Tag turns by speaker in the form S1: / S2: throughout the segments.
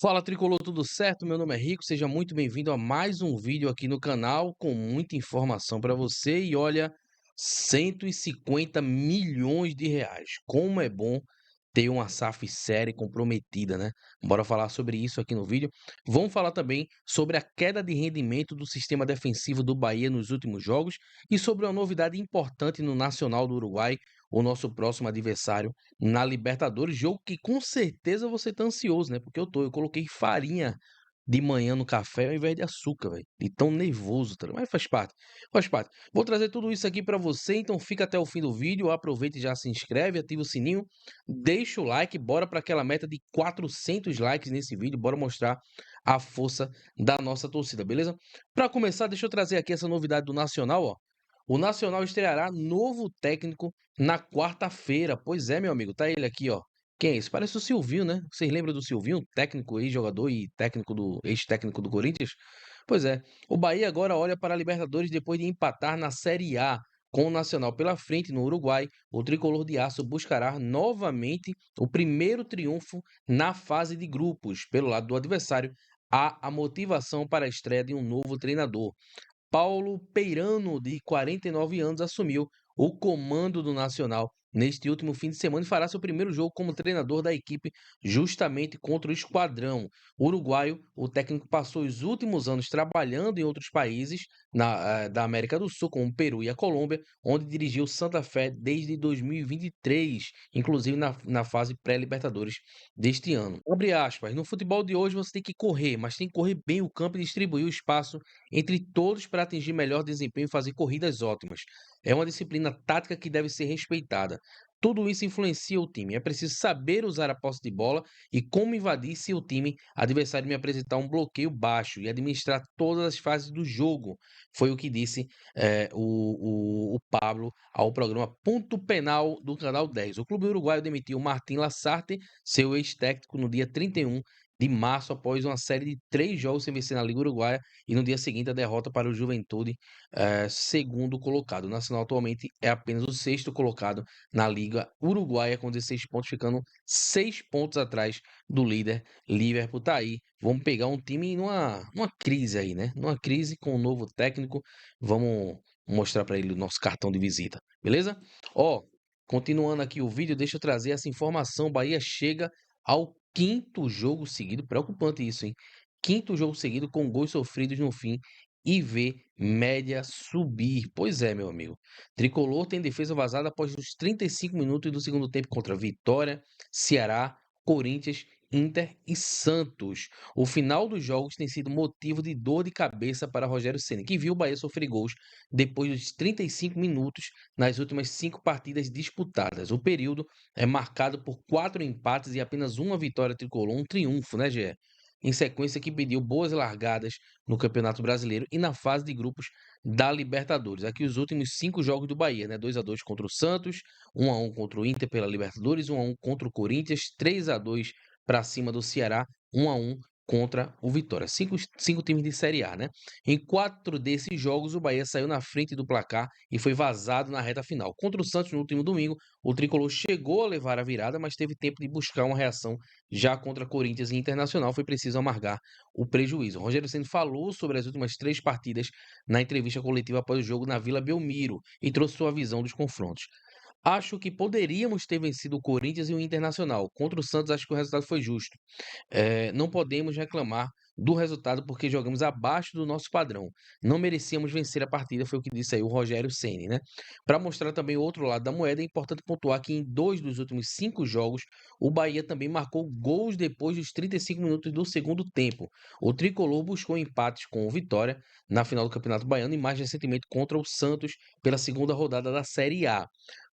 S1: Fala Tricolor, tudo certo? Meu nome é Rico, seja muito bem-vindo a mais um vídeo aqui no canal com muita informação para você e olha, 150 milhões de reais. Como é bom ter uma SAF séria e comprometida, né? Bora falar sobre isso aqui no vídeo. Vamos falar também sobre a queda de rendimento do sistema defensivo do Bahia nos últimos jogos e sobre uma novidade importante no Nacional do Uruguai, o nosso próximo adversário na Libertadores, jogo que com certeza você tá ansioso, né? Porque eu coloquei farinha de manhã no café ao invés de açúcar, velho. De tão nervoso, tá? Mas faz parte, faz parte. Vou trazer tudo isso aqui pra você, então fica até o fim do vídeo, aproveita e já se inscreve, ativa o sininho, deixa o like, bora pra aquela meta de 400 likes nesse vídeo, bora mostrar a força da nossa torcida, beleza? Pra começar, deixa eu trazer aqui essa novidade do Nacional, ó. O Nacional estreará novo técnico na quarta-feira. Pois é, meu amigo, tá ele aqui, ó. Quem é esse? Parece o Silvinho, né? Vocês lembram do Silvinho, técnico, ex-jogador e técnico do ex-técnico do Corinthians? Pois é. O Bahia agora olha para a Libertadores depois de empatar na Série A com o Nacional pela frente no Uruguai. O tricolor de aço buscará novamente o primeiro triunfo na fase de grupos. Pelo lado do adversário, há a motivação para a estreia de um novo treinador. Paulo Peirano, de 49 anos, assumiu o comando do Nacional neste último fim de semana e fará seu primeiro jogo como treinador da equipe, justamente contra o Esquadrão Uruguaio. O técnico passou os últimos anos trabalhando em outros países da América do Sul, como o Peru e a Colômbia, onde dirigiu Santa Fé desde 2023, inclusive na fase pré-Libertadores deste ano. Abre aspas, no futebol de hoje você tem que correr, mas tem que correr bem o campo e distribuir o espaço entre todos para atingir melhor desempenho e fazer corridas ótimas. É uma disciplina tática que deve ser respeitada. Tudo isso influencia o time. É preciso saber usar a posse de bola e como invadir se o time adversário me apresentar um bloqueio baixo e administrar todas as fases do jogo. Foi o que disse o Pablo ao programa Ponto Penal do Canal 10. O clube uruguaio demitiu Martin Lasarte, seu ex-técnico, no dia 31 de março, após uma série de 3 jogos sem vencer na Liga Uruguaia e no dia seguinte a derrota para o Juventude, segundo colocado. O Nacional atualmente é apenas o sexto colocado na Liga Uruguaia com 16 pontos, ficando 6 pontos atrás do líder Liverpool. Tá aí, vamos pegar um time numa crise aí, né? Numa crise com um novo técnico, vamos mostrar para ele o nosso cartão de visita, beleza? Ó, continuando aqui o vídeo, deixa eu trazer essa informação. Bahia chega ao quinto jogo seguido, preocupante isso, hein? Quinto jogo seguido com gols sofridos no fim e vê média subir. Pois é, meu amigo. Tricolor tem defesa vazada após os 35 minutos do segundo tempo contra Vitória, Ceará, Corinthians, Inter e Santos. O final dos jogos tem sido motivo de dor de cabeça para Rogério Ceni, que viu o Bahia sofrer gols depois dos 35 minutos nas últimas 5 partidas disputadas. O período é marcado por 4 empates e apenas uma vitória tricolor, um triunfo, né, Gé? Em sequência que pediu boas largadas no Campeonato Brasileiro e na fase de grupos da Libertadores. Aqui os últimos 5 jogos do Bahia, né? 2-2 contra o Santos, 1-1 contra o Inter pela Libertadores, 1-1 contra o Corinthians, 3-2 para cima do Ceará, 1-1 contra o Vitória. Cinco times de Série A, né? Em 4 desses jogos, o Bahia saiu na frente do placar e foi vazado na reta final. Contra o Santos no último domingo, o Tricolor chegou a levar a virada, mas teve tempo de buscar uma reação. Já contra Corinthians e Internacional, foi preciso amargar o prejuízo. O Rogério Ceni falou sobre as últimas 3 partidas na entrevista coletiva após o jogo na Vila Belmiro e trouxe sua visão dos confrontos. Acho que poderíamos ter vencido o Corinthians e o Internacional. Contra o Santos, acho que o resultado foi justo. Não podemos reclamar do resultado porque jogamos abaixo do nosso padrão. Não merecíamos vencer a partida, foi o que disse aí o Rogério Ceni, né? Para mostrar também o outro lado da moeda, é importante pontuar que em 2 dos últimos 5 jogos, o Bahia também marcou gols depois dos 35 minutos do segundo tempo. O tricolor buscou empates com o Vitória na final do Campeonato Baiano e mais recentemente contra o Santos pela segunda rodada da Série A.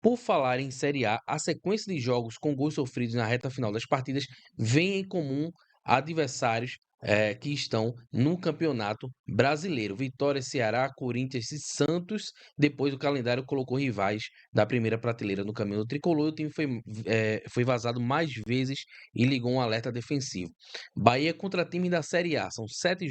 S1: Por falar em Série A, a sequência de jogos com gols sofridos na reta final das partidas vem em comum a adversários que estão no Campeonato Brasileiro. Vitória, Ceará, Corinthians e Santos. Depois o calendário colocou rivais da primeira prateleira no caminho do tricolor. O time foi vazado mais vezes e ligou um alerta defensivo. Bahia contra time da Série A. São 7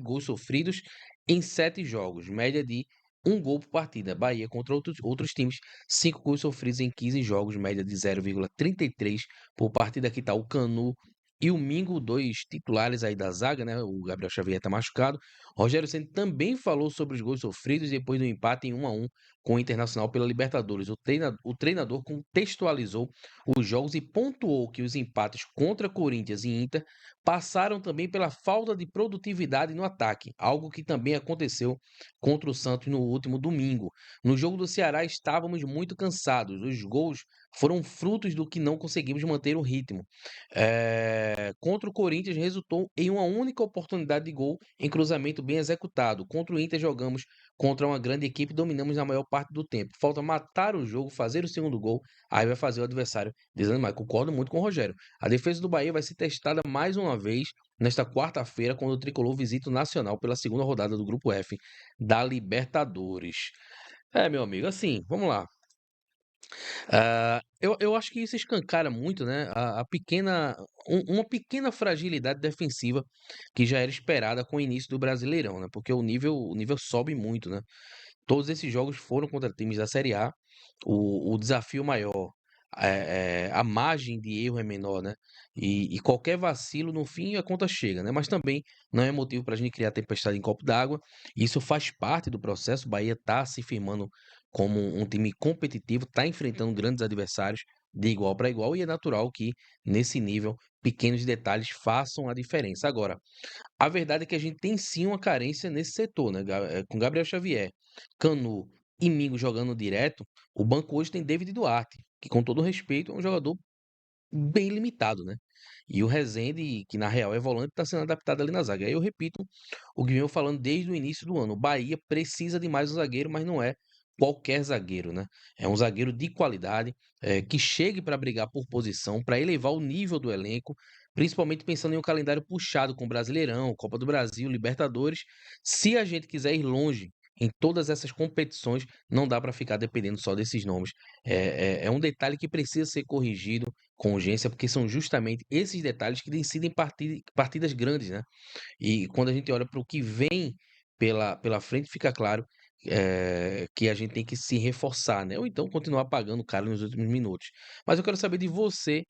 S1: gols sofridos em 7 jogos. Média de um gol por partida. Bahia contra outros times, 5 gols sofridos em 15 jogos, média de 0,33 por partida. Aqui está o Canu, e o Mingo, dois titulares aí da zaga, né? O Gabriel Xavier está machucado. Rogério Ceni também falou sobre os gols sofridos depois do empate em 1-1 com o Internacional pela Libertadores. O treinador contextualizou os jogos e pontuou que os empates contra Corinthians e Inter passaram também pela falta de produtividade no ataque, algo que também aconteceu contra o Santos no último domingo. No jogo do Ceará estávamos muito cansados. Os gols foram frutos do que não conseguimos manter o ritmo. Contra o Corinthians resultou em uma única oportunidade de gol em cruzamento bem executado. Contra o Inter jogamos contra uma grande equipe e dominamos na maior parte do tempo. Falta matar o jogo, fazer o segundo gol, aí vai fazer o adversário desanimar. Concordo muito com o Rogério. A defesa do Bahia vai ser testada mais uma vez nesta quarta-feira, quando o Tricolor visita o Nacional pela segunda rodada do Grupo F da Libertadores. Meu amigo, assim, vamos lá. Eu acho que isso escancara muito, né, uma pequena fragilidade defensiva que já era esperada com o início do Brasileirão, né? Porque o nível sobe muito, né? Todos esses jogos foram contra times da Série A. O desafio maior, a margem de erro é menor, né? E qualquer vacilo, no fim, a conta chega, né? Mas também não é motivo para a gente criar tempestade em copo d'água. Isso faz parte do processo. O Bahia está se firmando como um time competitivo, está enfrentando grandes adversários de igual para igual, e é natural que, nesse nível, pequenos detalhes façam a diferença. Agora, a verdade é que a gente tem sim uma carência nesse setor, né? Com Gabriel Xavier, Canu e Mingo jogando direto, o banco hoje tem David Duarte, que, com todo respeito, é um jogador bem limitado, né? E o Rezende, que na real é volante, está sendo adaptado ali na zaga. Aí eu repito o que venho falando desde o início do ano. O Bahia precisa de mais um zagueiro, mas não é qualquer zagueiro, né? É um zagueiro de qualidade, que chegue para brigar por posição, para elevar o nível do elenco, principalmente pensando em um calendário puxado com Brasileirão, Copa do Brasil, Libertadores. Se a gente quiser ir longe em todas essas competições, não dá para ficar dependendo só desses nomes. É um detalhe que precisa ser corrigido com urgência, porque são justamente esses detalhes que decidem partidas grandes, né? E quando a gente olha para o que vem pela frente, fica claro que a gente tem que se reforçar, né? Ou então continuar pagando caro nos últimos minutos. Mas eu quero saber de você,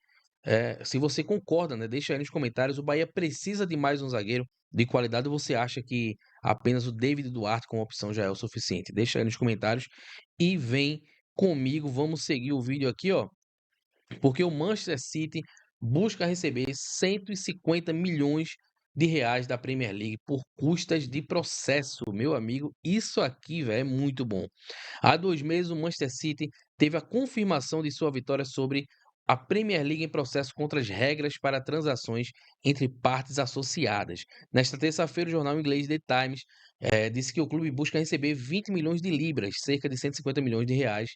S1: se você concorda, né? Deixa aí nos comentários. O Bahia precisa de mais um zagueiro de qualidade, ou você acha que apenas o David Duarte como opção já é o suficiente? Deixa aí nos comentários e vem comigo. Vamos seguir o vídeo aqui, ó. Porque o Manchester City busca receber 150 milhões de reais da Premier League por custas de processo. Meu amigo, isso aqui, velho, é muito bom. Há 2 meses, o Manchester City teve a confirmação de sua vitória sobre a Premier League em processo contra as regras para transações entre partes associadas. Nesta terça-feira, o jornal inglês The Times disse que o clube busca receber 20 milhões de libras, cerca de 150 milhões de reais,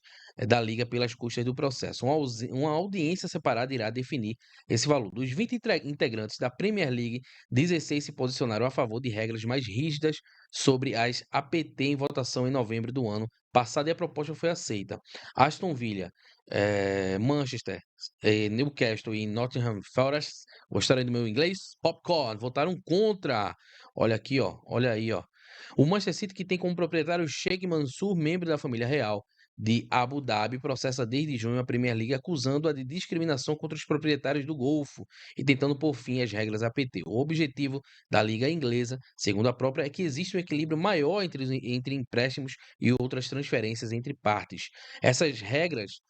S1: da Liga pelas custas do processo. Uma audiência separada irá definir esse valor. Dos 20 integrantes da Premier League, 16 se posicionaram a favor de regras mais rígidas sobre as APT em votação em novembro do ano passado, e a proposta foi aceita. Aston Villa, Manchester, Newcastle e Nottingham Forest, gostaram do meu inglês? Popcorn, votaram contra. Olha aqui, ó, olha aí, ó. O Manchester City, que tem como proprietário Sheikh Mansour, membro da família real de Abu Dhabi, processa desde junho a Premier League, acusando-a de discriminação contra os proprietários do Golfo e tentando pôr fim às regras APT. O objetivo da Liga Inglesa, segundo a própria, é que exista um equilíbrio maior entre empréstimos e outras transferências entre partes. Essas regras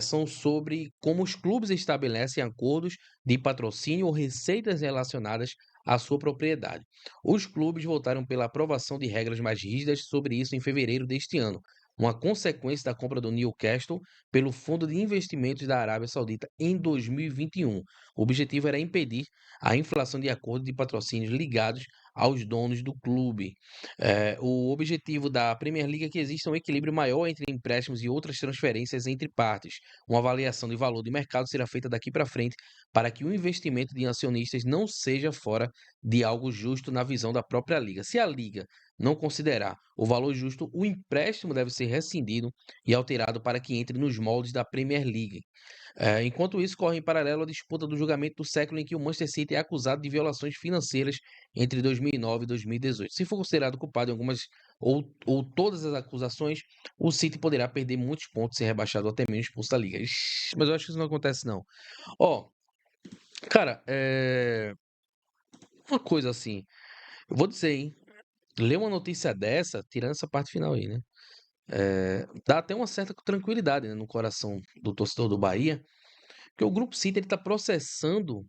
S1: são sobre como os clubes estabelecem acordos de patrocínio ou receitas relacionadas à sua propriedade. Os clubes votaram pela aprovação de regras mais rígidas sobre isso em fevereiro deste ano, uma consequência da compra do Newcastle pelo Fundo de Investimentos da Arábia Saudita em 2021. O objetivo era impedir a inflação de acordos de patrocínios ligados aos donos do clube. O objetivo da Premier League é que exista um equilíbrio maior entre empréstimos e outras transferências entre partes. Uma avaliação de valor de mercado será feita daqui para frente para que o investimento de acionistas não seja fora de algo justo na visão da própria Liga. Se a Liga não considerar o valor justo, o empréstimo deve ser rescindido e alterado para que entre nos moldes da Premier League. Enquanto isso, corre em paralelo a disputa do julgamento do século em que o Manchester City é acusado de violações financeiras entre 2009 e 2018. Se for considerado culpado em algumas ou todas as acusações, o City poderá perder muitos pontos, ser rebaixado ou até mesmo expulso da liga. Ixi, mas eu acho que isso não acontece, não. Ó, Cara, uma coisa assim, eu vou dizer, hein? Ler uma notícia dessa, tirando essa parte final aí, né? Dá até uma certa tranquilidade, né, no coração do torcedor do Bahia, porque o Grupo City ele tá processando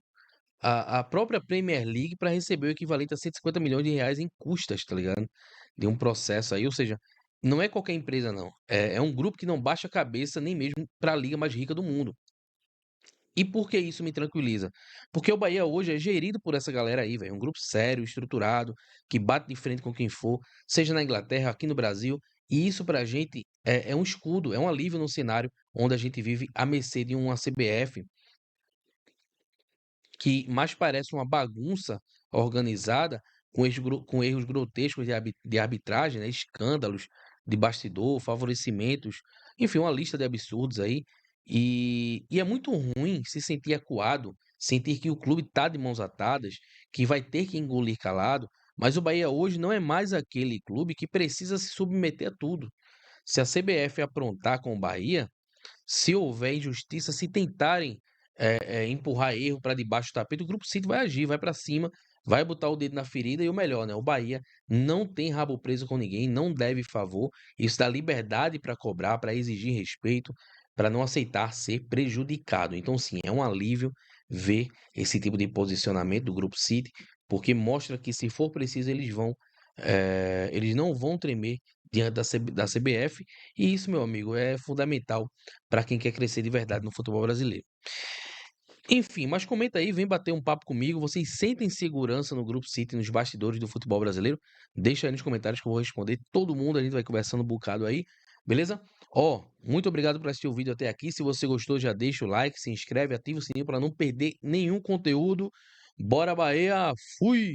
S1: a própria Premier League para receber o equivalente a 150 milhões de reais em custas, tá ligado? De um processo aí, ou seja, não é qualquer empresa, não. É um grupo que não baixa a cabeça nem mesmo para a liga mais rica do mundo. E por que isso me tranquiliza? Porque o Bahia hoje é gerido por essa galera aí, velho. Um grupo sério, estruturado, que bate de frente com quem for, seja na Inglaterra, aqui no Brasil. E isso pra gente é um escudo, é um alívio no cenário onde a gente vive à mercê de uma CBF que mais parece uma bagunça organizada com erros grotescos de arbitragem, né? Escândalos de bastidor, favorecimentos, enfim, uma lista de absurdos aí. E é muito ruim se sentir acuado, sentir que o clube está de mãos atadas, que vai ter que engolir calado, mas o Bahia hoje não é mais aquele clube que precisa se submeter a tudo. Se a CBF aprontar com o Bahia, se houver injustiça, se tentarem empurrar erro para debaixo do tapete, o Grupo City vai agir, vai para cima, vai botar o dedo na ferida e o melhor, né? O Bahia não tem rabo preso com ninguém, não deve favor, isso dá liberdade para cobrar, para exigir respeito, para não aceitar ser prejudicado. Então, sim, é um alívio ver esse tipo de posicionamento do Grupo City, porque mostra que se for preciso eles não vão tremer diante da CBF, e isso, meu amigo, é fundamental para quem quer crescer de verdade no futebol brasileiro. Enfim, mas comenta aí, vem bater um papo comigo. Vocês sentem segurança no Grupo City, nos bastidores do futebol brasileiro? Deixa aí nos comentários que eu vou responder todo mundo. A gente vai conversando um bocado aí, beleza? Ó, muito obrigado por assistir o vídeo até aqui. Se você gostou, já deixa o like, se inscreve, ativa o sininho para não perder nenhum conteúdo. Bora, Bahia! Fui!